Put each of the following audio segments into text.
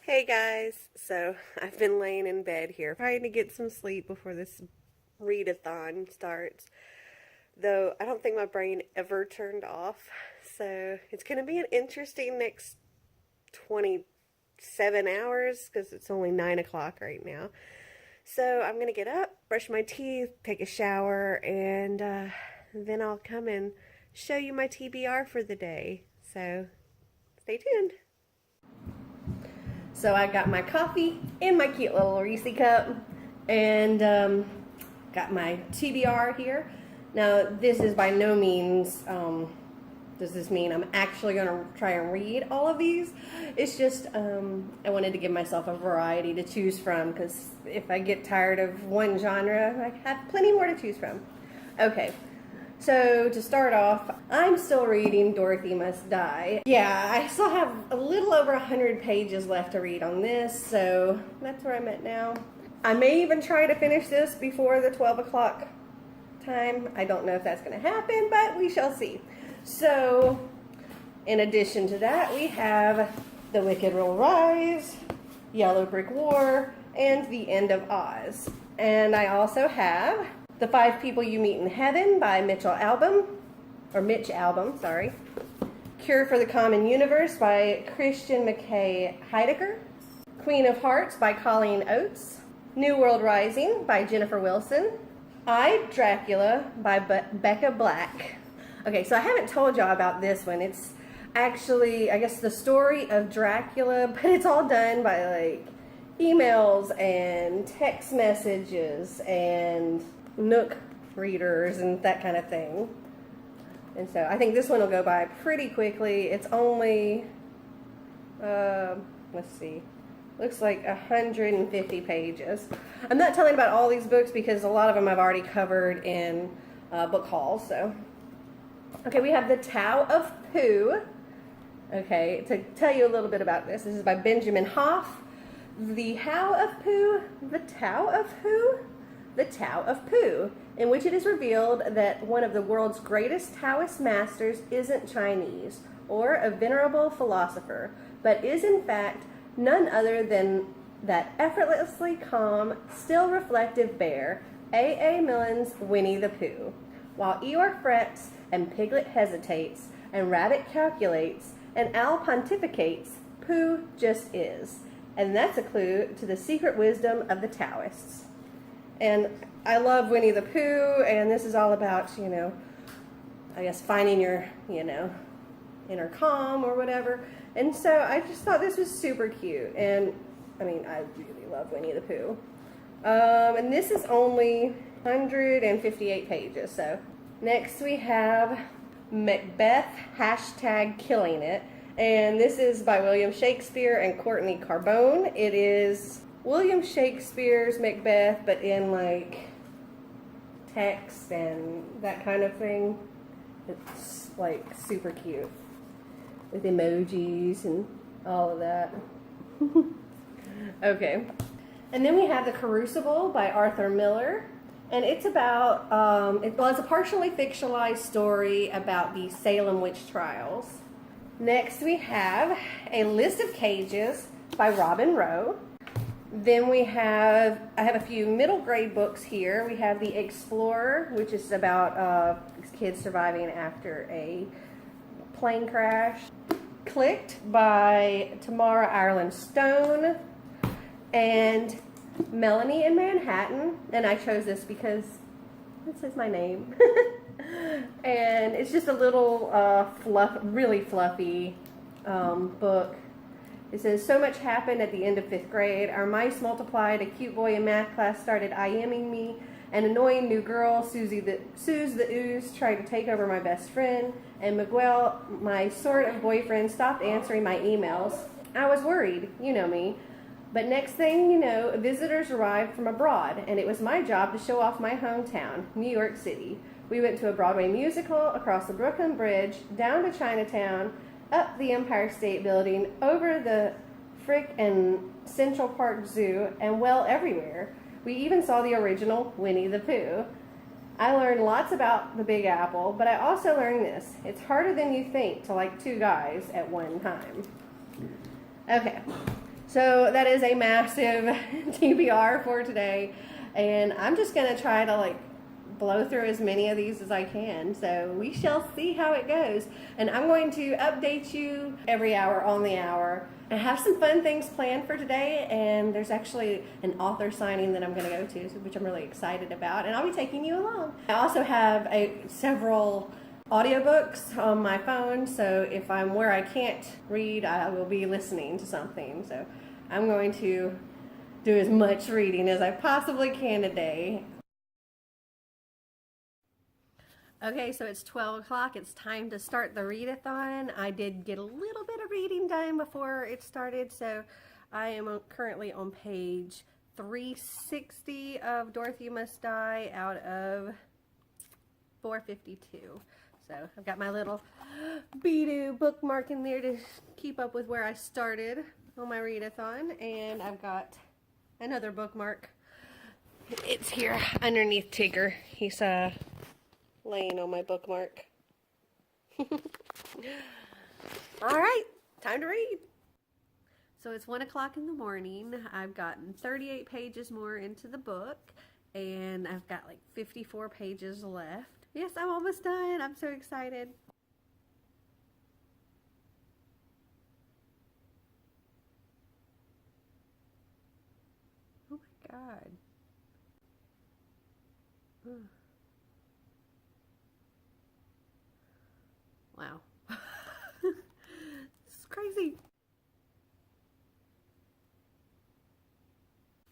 Hey guys, so I've been laying in bed here trying to get some sleep before this readathon starts. Though I don't think my brain ever turned off, so it's going to be an interesting next 27 hours because it's only 9 o'clock right now. So I'm going to get up, brush my teeth, take a shower, and then I'll come and show you my TBR for the day. So stay tuned. So I got my coffee in my cute little Reese cup and got my TBR here. Now this is by no means, does this mean I'm actually going to try and read all of these? It's just I wanted to give myself a variety to choose from because if I get tired of one genre, I have plenty more to choose from. Okay. So to start off, I'm still reading Dorothy Must Die. Yeah, I still have a little over 100 pages left to read on this, so that's where I'm at now. I may even try to finish this before the 12 o'clock time. I don't know if that's going to happen, but we shall see. So, in addition to that, we have The Wicked Will Rise, Yellow Brick War, and The End of Oz. And I also have The Five People You Meet in Heaven by Mitch Albom, sorry. Cure for the Common Universe by Christian McKay Heidegger. Queen of Hearts by Colleen Oates. New World Rising by Jennifer Wilson. I, Dracula by Becca Black. Okay, so I haven't told y'all about this one. It's actually, I guess, the story of Dracula, but it's all done by like emails and text messages and Nook readers and that kind of thing. And so I think this one will go by pretty quickly. It's only, let's see, looks like 150 pages. I'm not telling about all these books because a lot of them I've already covered in book hauls. So, okay, we have The Tao of Pooh. Okay, to tell you a little bit about this, this is by Benjamin Hoff. The How of Pooh, The Tao of Who? The Tao of Pooh, in which it is revealed that one of the world's greatest Taoist masters isn't Chinese or a venerable philosopher, but is in fact none other than that effortlessly calm, still reflective bear, A. Millen's Winnie the Pooh. While Eeyore frets and Piglet hesitates and Rabbit calculates and Owl pontificates, Pooh just is. And that's a clue to the secret wisdom of the Taoists. And I love Winnie the Pooh, and this is all about, I guess finding your, inner calm or whatever. And so I just thought this was super cute. And, I mean, I really love Winnie the Pooh. And this is only 158 pages. So next we have Macbeth, #Killing It. And this is by William Shakespeare and Courtney Carbone. It is William Shakespeare's Macbeth, but in like text and that kind of thing. It's like super cute with emojis and all of that. Okay. And then we have The Crucible by Arthur Miller. And it's about, it's a partially fictionalized story about the Salem witch trials. Next we have A List of Cages by Robin Rowe. Then I have a few middle grade books here. We have The Explorer, which is about kids surviving after a plane crash. Clicked by Tamara Ireland Stone. And Melanie in Manhattan. And I chose this because this is my name. And it's just a little really fluffy book. It says, so much happened at the end of 5th grade. Our mice multiplied, a cute boy in math class started IMing me, an annoying new girl, Suze the Ooze, tried to take over my best friend, and Miguel, my sort of boyfriend, stopped answering my emails. I was worried, you know me. But next thing you know, visitors arrived from abroad, and it was my job to show off my hometown, New York City. We went to a Broadway musical, across the Brooklyn Bridge, down to Chinatown, up the Empire State Building, over the Frick and Central Park Zoo, and well, everywhere. We even saw the original Winnie the Pooh. I learned lots about the Big Apple, but I also learned this. It's harder than you think to like two guys at one time. Okay, So that is a massive TBR for today, and I'm just gonna try to like blow through as many of these as I can. So we shall see how it goes, and I'm going to update you every hour on the hour. I have some fun things planned for today, and there's actually an author signing that I'm going to go to, which I'm really excited about, and I'll be taking you along. I also have several audiobooks on my phone, so if I'm where I can't read, I will be listening to something. So I'm going to do as much reading as I possibly can today. Okay, so it's 12 o'clock. It's time to start the readathon. I did get a little bit of reading done before it started, so I am currently on page 360 of Dorothy Must Die out of 452. So I've got my little Be-Do bookmark in there to keep up with where I started on my readathon, and I've got another bookmark. It's here underneath Tigger. He's laying on my bookmark. All right, time to read. So it's 1 o'clock in the morning. I've gotten 38 pages more into the book, and I've got like 54 pages left. Yes, I'm almost done. I'm so excited. Oh my God. Ugh. Wow. This is crazy.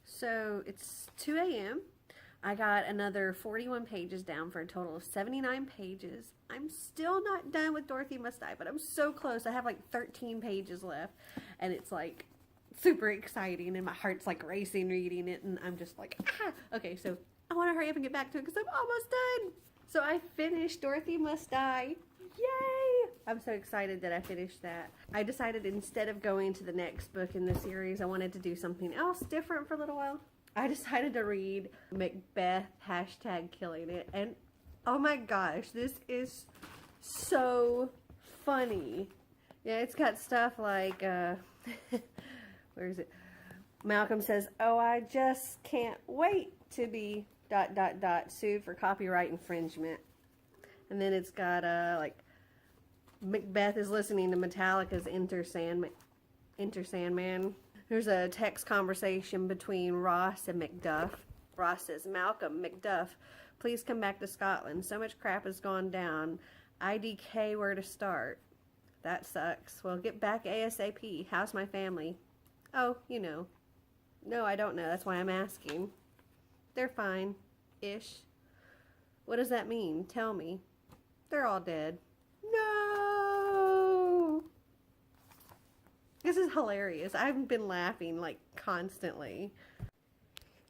So it's 2 a.m. I got another 41 pages down for a total of 79 pages. I'm still not done with Dorothy Must Die, but I'm so close. I have like 13 pages left, and it's like super exciting, and my heart's like racing reading it, and I'm just like, ah! Okay, so I want to hurry up and get back to it because I'm almost done. So I finished Dorothy Must Die. Yay! I'm so excited that I finished that. I decided instead of going to the next book in the series, I wanted to do something else different for a little while. I decided to read Macbeth #KillingIt, and oh my gosh, this is so funny. Yeah, it's got stuff like, where is it? Malcolm says, "Oh, I just can't wait to be ... sued for copyright infringement." And then it's got, like, Macbeth is listening to Metallica's Enter Sandman. There's a text conversation between Ross and Macduff. Ross says, "Malcolm, Macduff, please come back to Scotland. So much crap has gone down. IDK, where to start? That sucks. Well, get back ASAP. How's my family?" "Oh, you know." "No, I don't know. That's why I'm asking." "They're fine. Ish." "What does that mean? Tell me." "They're all dead." No! This is hilarious. I've been laughing like constantly.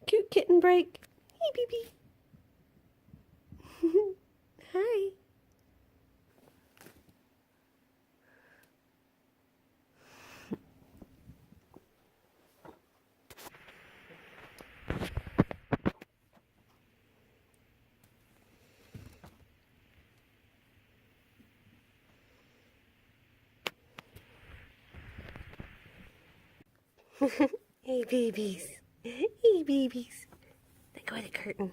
Cute kitten break. Hey, baby. Hi. Hey, babies. Hey, babies. Let go of the curtain.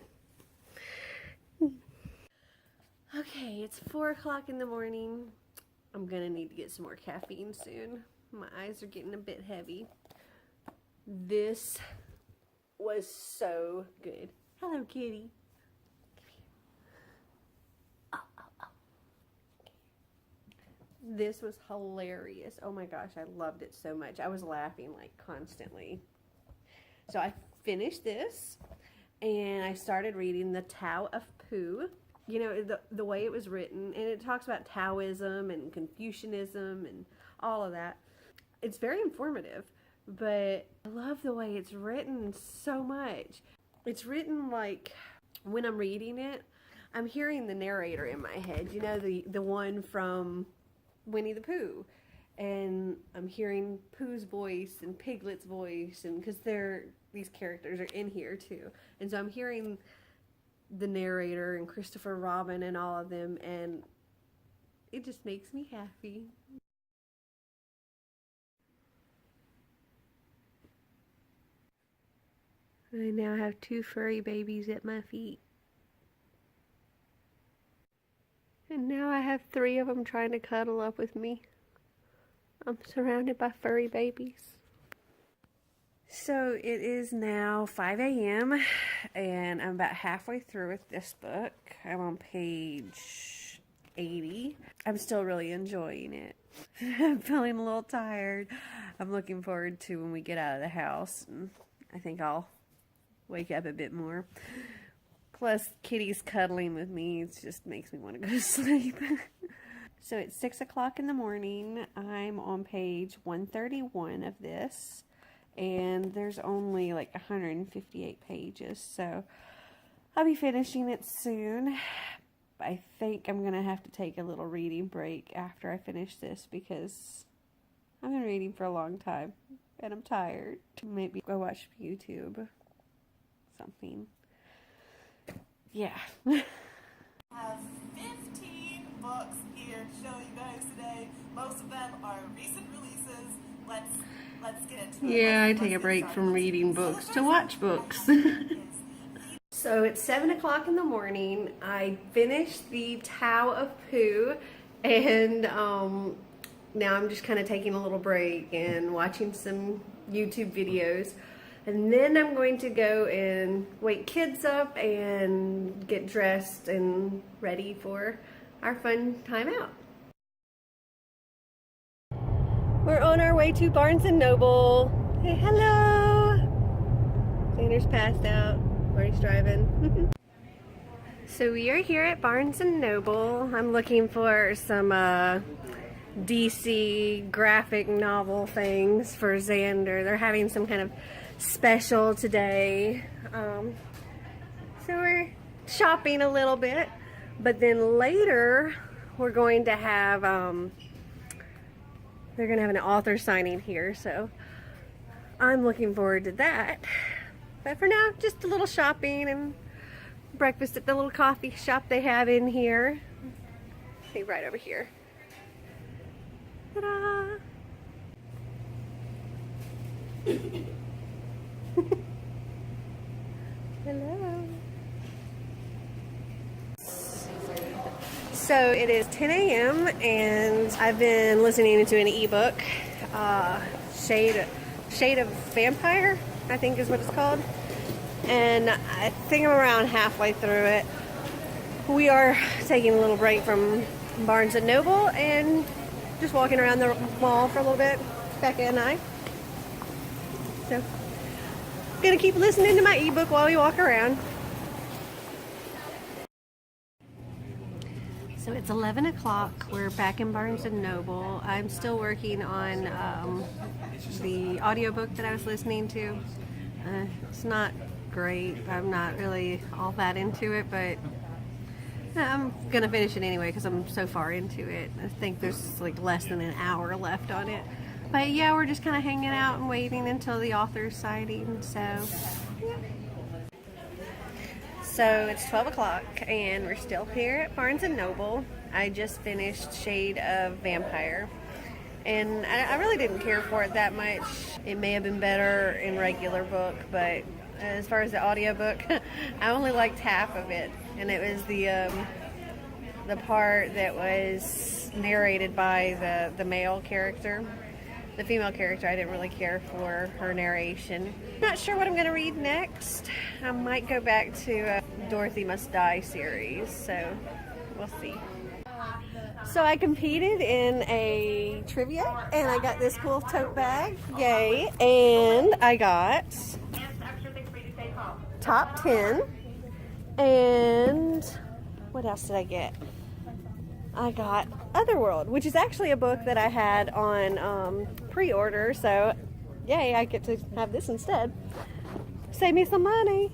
Okay, it's 4 o'clock in the morning. I'm gonna need to get some more caffeine soon. My eyes are getting a bit heavy. This was so good. Hello, kitty. Oh, oh, oh. This was hilarious. Oh my gosh, I loved it so much. I was laughing like constantly. So I finished this, and I started reading The Tao of Pooh. You know, the way it was written, and it talks about Taoism and Confucianism and all of that. It's very informative, but I love the way it's written so much. It's written like, when I'm reading it, I'm hearing the narrator in my head. You know, the one from Winnie the Pooh. And I'm hearing Pooh's voice and Piglet's voice, and because these characters are in here too. And so I'm hearing the narrator and Christopher Robin and all of them, and it just makes me happy. I now have 2 furry babies at my feet. And now I have 3 of them trying to cuddle up with me. I'm surrounded by furry babies. So it is now 5 a.m. and I'm about halfway through with this book. I'm on page 80. I'm still really enjoying it. I'm feeling a little tired. I'm looking forward to when we get out of the house, and I think I'll wake up a bit more. Plus, Kitty's cuddling with me. It just makes me want to go to sleep. So it's 6 o'clock in the morning. I'm on page 131 of this. And there's only like 158 pages. So I'll be finishing it soon. I think I'm going to have to take a little reading break after I finish this because I've been reading for a long time. And I'm tired. Maybe go watch YouTube. Something. Yeah. I have 15 books here to show you guys today. Most of them are recent releases. Let's get into it. Yeah, I take a break from reading books to watch books. So it's 7 o'clock in the morning. I finished the Tao of Pooh, and now I'm just kind of taking a little break and watching some YouTube videos. And then I'm going to go and wake kids up and get dressed and ready for our fun time out. We're on our way to Barnes & Noble. Hey, hello! Xander's passed out. Marty's driving. So we are here at Barnes & Noble. I'm looking for some DC graphic novel things for Xander. They're having some kind of special today. So we're shopping a little bit. But then later, we're going to have... they're going to have an author signing here, so I'm looking forward to that. But for now, just a little shopping and breakfast at the little coffee shop they have in here. See, right over here. Ta-da! Hello. So it is 10 a.m. and I've been listening to an ebook, Shade of Vampire, I think is what it's called. And I think I'm around halfway through it. We are taking a little break from Barnes & Noble and just walking around the mall for a little bit, Becca and I. So, gonna keep listening to my ebook while we walk around. So it's 11 o'clock. We're back in Barnes & Noble. I'm still working on the audiobook that I was listening to. It's not great. I'm not really all that into it, but I'm going to finish it anyway because I'm so far into it. I think there's like less than an hour left on it. But yeah, we're just kind of hanging out and waiting until the author's signing. So, yeah. So it's 12 o'clock and we're still here at Barnes & Noble. I just finished Shade of Vampire. And I really didn't care for it that much. It may have been better in regular book, but as far as the audiobook, I only liked half of it. And it was the part that was narrated by the male character. The female character, I didn't really care for her narration. Not sure what I'm going to read next. I might go back to Dorothy Must Die series, so we'll see. So I competed in a trivia, and I got this cool tote bag. Yay. And I got top 10. And what else did I get? I got Otherworld, which is actually a book that I had on pre-order, so yay, I get to have this instead. Save me some money.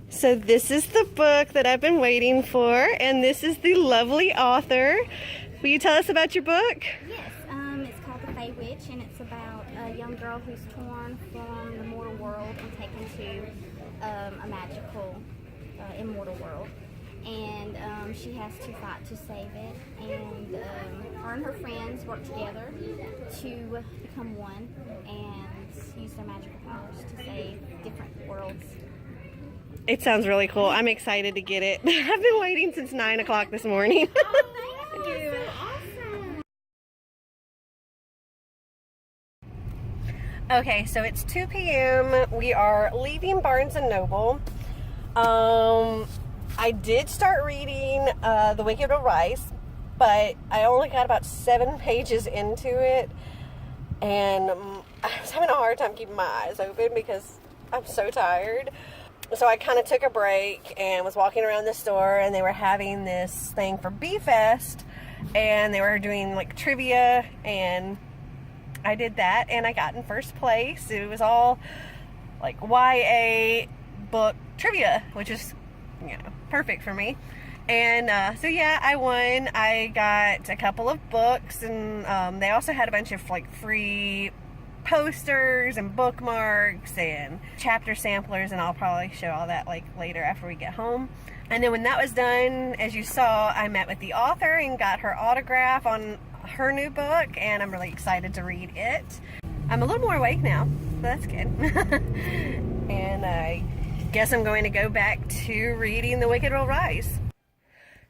So this is the book that I've been waiting for, and this is the lovely author. Will you tell us about your book? Yes, it's called The Fey Witch, and it's about a young girl who's torn from the mortal world and taken to a magical, immortal world. and she has to fight to save it. And her and her friends work together to become one and use their magical powers to save different worlds. It sounds really cool. I'm excited to get it. I've been waiting since 9 o'clock this morning. Thank you. So awesome. Okay, so it's 2 p.m. We are leaving Barnes & Noble. I did start reading The Wicked Will Rise, but I only got about 7 pages into it, and I was having a hard time keeping my eyes open because I'm so tired. So I kind of took a break and was walking around the store, and they were having this thing for B-Fest, and they were doing like trivia, and I did that, and I got in first place. It was all like YA book trivia, which is, you know, perfect for me. And so yeah, I won. I got a couple of books, and they also had a bunch of like free posters and bookmarks and chapter samplers, and I'll probably show all that like later after we get home. And then when that was done, as you saw, I met with the author and got her autograph on her new book, and I'm really excited to read it. I'm a little more awake now, so that's good. And I guess I'm going to go back to reading The Wicked Will Rise.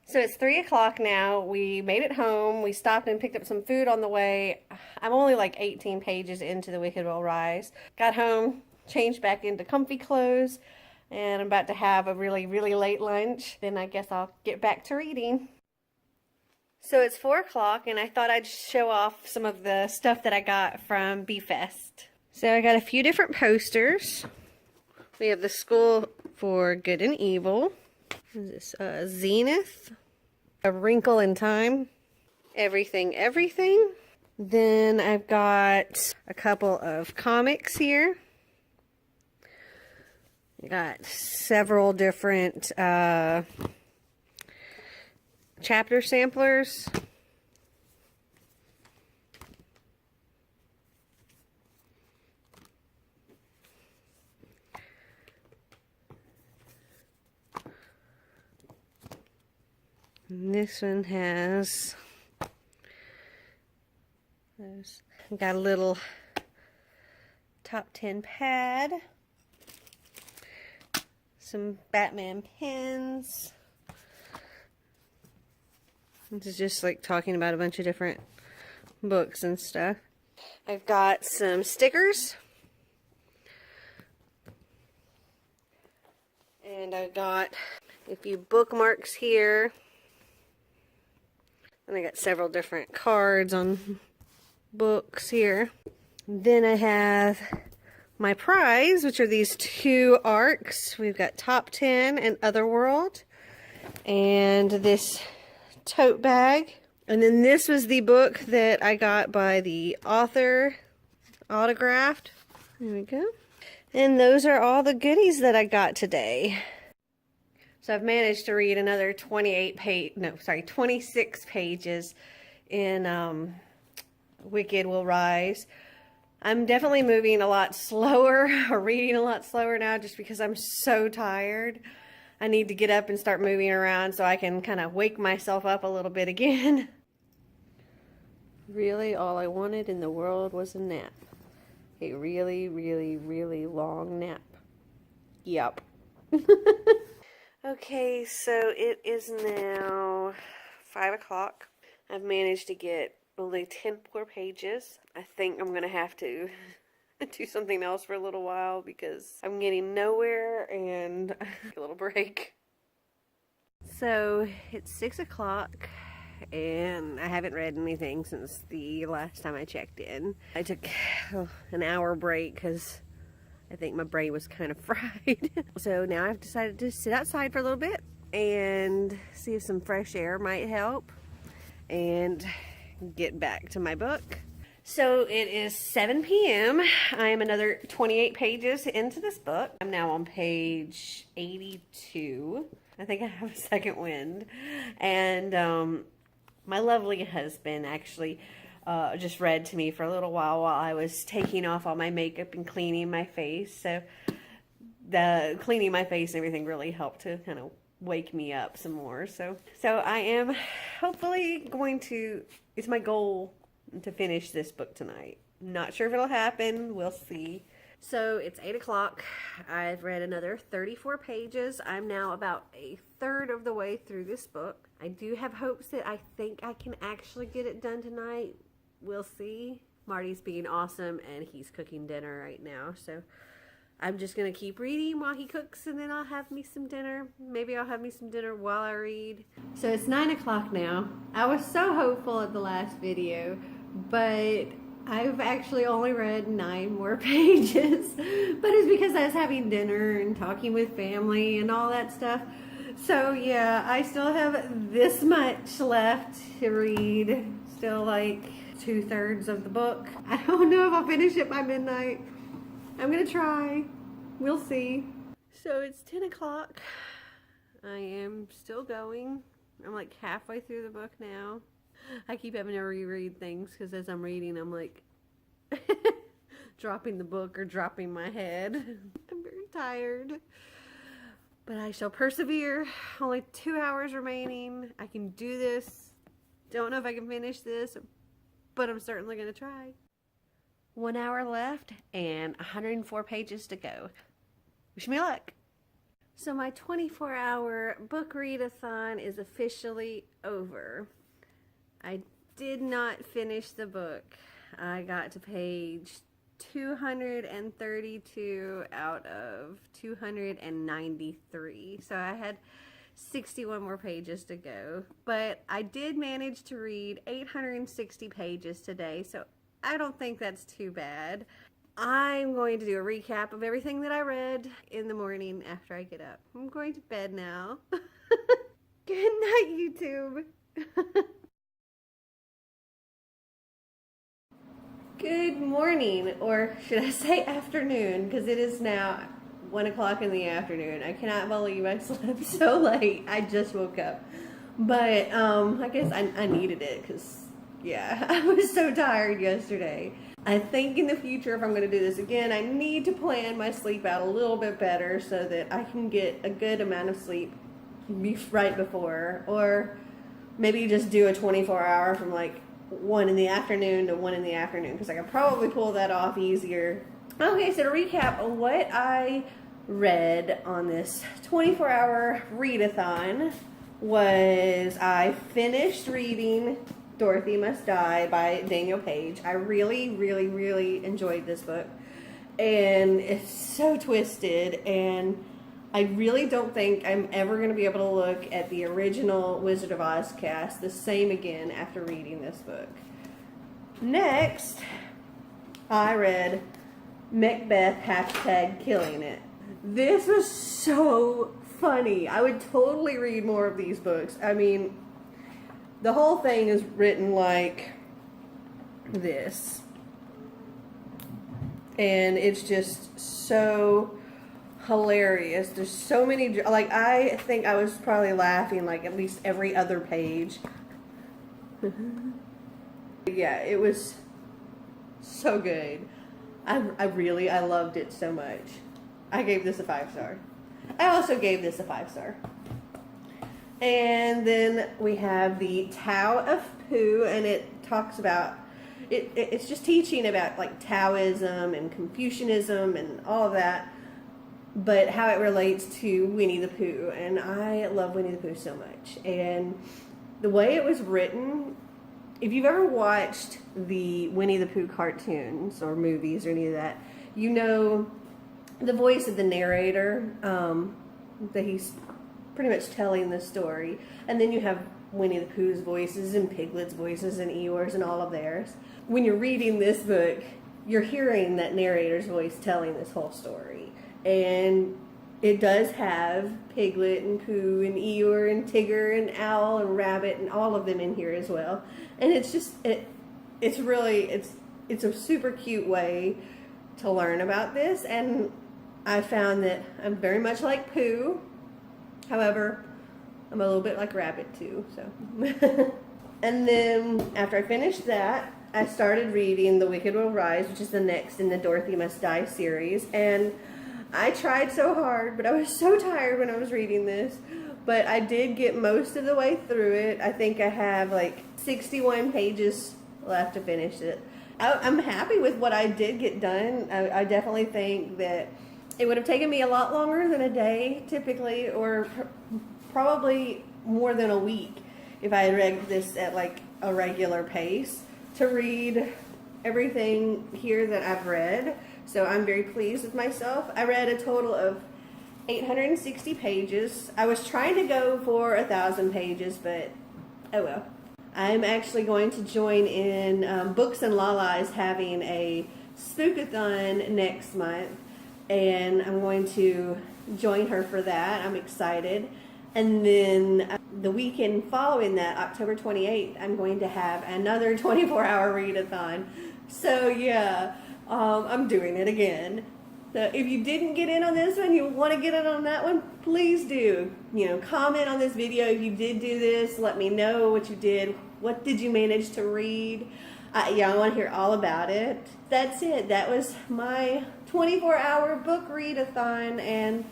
So it's 3 o'clock now. We made it home. We stopped and picked up some food on the way. I'm only like 18 pages into The Wicked Will Rise. Got home, changed back into comfy clothes, and I'm about to have a really, really late lunch. Then I guess I'll get back to reading. So it's 4 o'clock, and I thought I'd show off some of the stuff that I got from B-Fest. So I got a few different posters. We have the School for Good and Evil. What is this? Zenith. A Wrinkle in Time. Everything, Everything. Then I've got a couple of comics here. I got several different chapter samplers. And this one has, got a little top 10 pad, some Batman pins. This is just like talking about a bunch of different books and stuff. I've got some stickers. And I've got a few bookmarks here. And I got several different cards on books here. Then I have my prize, which are these 2 arcs. We've got Top 10 and Otherworld. And this tote bag. And then this was the book that I got by the author, autographed. There we go. And those are all the goodies that I got today. So I've managed to read another 26 pages in Wicked Will Rise. I'm definitely moving a lot slower, or reading a lot slower now, just because I'm so tired. I need to get up and start moving around so I can kind of wake myself up a little bit again. Really, all I wanted in the world was a nap. A really, really, really long nap. Yup. Okay, so it is now 5 o'clock. I've managed to get only 10 more pages. I think I'm going to have to do something else for a little while because I'm getting nowhere, and a little break. So it's 6 o'clock, and I haven't read anything since the last time I checked in. I took an hour break because I think my brain was kind of fried. So now I've decided to sit outside for a little bit and see if some fresh air might help and get back to my book. So it is 7 p.m. I am another 28 pages into this book. I'm now on page 82. I think I have a second wind. And my lovely husband actually just read to me for a little while I was taking off all my makeup and cleaning my face. So the cleaning my face and everything really helped to kind of wake me up some more. So I am hopefully going to, it's my goal to finish this book tonight. Not sure if it'll happen. We'll see. So it's 8 o'clock. I've read another 34 pages. I'm now about a third of the way through this book. I do have hopes that I think I can actually get it done tonight. We'll see. Marty's being awesome and he's cooking dinner right now. So I'm just going to keep reading while he cooks, and then I'll have me some dinner. Maybe I'll have me some dinner while I read. So it's 9 o'clock now. I was so hopeful at the last video, but I've actually only read 9 more pages. But it's because I was having dinner and talking with family and all that stuff. So yeah, I still have this much left to read. Still like 2/3 of the book. I don't know if I'll finish it by midnight. I'm gonna try. We'll see. So it's 10 o'clock. I am still going. I'm like halfway through the book now. I keep having to reread things because as I'm reading, I'm like dropping the book or dropping my head. I'm very tired. But I shall persevere. Only 2 hours remaining. I can do this. Don't know if I can finish this, but I'm certainly gonna try. 1 hour left and 104 pages to go. Wish me luck. So my 24-hour book readathon is officially over. I did not finish the book. I got to page 232 out of 293. So I had 61 more pages to go. But I did manage to read 860 pages today, so I don't think that's too bad. I'm going to do a recap of everything that I read in the morning after I get up. I'm going to bed now. Good night, YouTube. Good morning, or should I say afternoon, because it is now 1 o'clock in the afternoon. I cannot believe I slept so late. I just woke up. But I guess I needed it because, yeah, I was so tired yesterday. I think in the future, if I'm going to do this again, I need to plan my sleep out a little bit better so that I can get a good amount of sleep right before, or maybe just do a 24-hour from like 1 in the afternoon to 1 in the afternoon, because I could probably pull that off easier. Okay, so to recap on what I read on this 24-hour readathon was I finished reading Dorothy Must Die by Daniel Page. I really, really, really enjoyed this book. And it's so twisted, and I really don't think I'm ever going to be able to look at the original Wizard of Oz cast the same again after reading this book. Next, I read Macbeth #Killing It. This was so funny. I would totally read more of these books. I mean, the whole thing is written like this. And it's just so hilarious. There's so many, like, I think I was probably laughing like at least every other page. Yeah, it was so good. I loved it so much. I gave this a 5-star. I also gave this a 5-star. And then we have the Tao of Pooh, and it talks about, it's just teaching about like Taoism and Confucianism and all of that, but how it relates to Winnie the Pooh. And I love Winnie the Pooh so much. And the way it was written, if you've ever watched the Winnie the Pooh cartoons or movies or any of that, you know the voice of the narrator, that he's pretty much telling the story. And then you have Winnie the Pooh's voices and Piglet's voices and Eeyore's and all of theirs. When you're reading this book, you're hearing that narrator's voice telling this whole story. And it does have Piglet and Pooh and Eeyore and Tigger and Owl and Rabbit and all of them in here as well. And it's just, it's a super cute way to learn about this. And I found that I'm very much like Pooh. However, I'm a little bit like Rabbit too, so. And then after I finished that, I started reading The Wicked Will Rise, which is the next in the Dorothy Must Die series. And I tried so hard, but I was so tired when I was reading this. but I did get most of the way through it. I think I have like 61 pages left to finish it. I'm happy with what I did get done. I definitely think that it would have taken me a lot longer than a day typically, or probably more than a week if I had read this at like a regular pace to read everything here that I've read. So I'm very pleased with myself. I read a total of 860 pages. I was trying to go for 1,000 pages, but oh well. I'm actually going to join in Books and Lala's having a spookathon next month, and I'm going to join her for that. I'm excited. And then the weekend following that, October 28th, I'm going to have another 24-hour readathon. So yeah, I'm doing it again. So if you didn't get in on this one, you want to get in on that one, please do. You know, comment on this video if you did do this. Let me know what you did. What did you manage to read? Yeah, I want to hear all about it. That's it. That was my 24-hour book readathon, and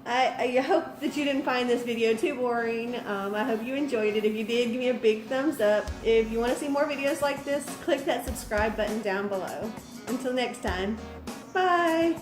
I hope that you didn't find this video too boring. I hope you enjoyed it. If you did, give me a big thumbs up. If you want to see more videos like this, click that subscribe button down below. Until next time, bye.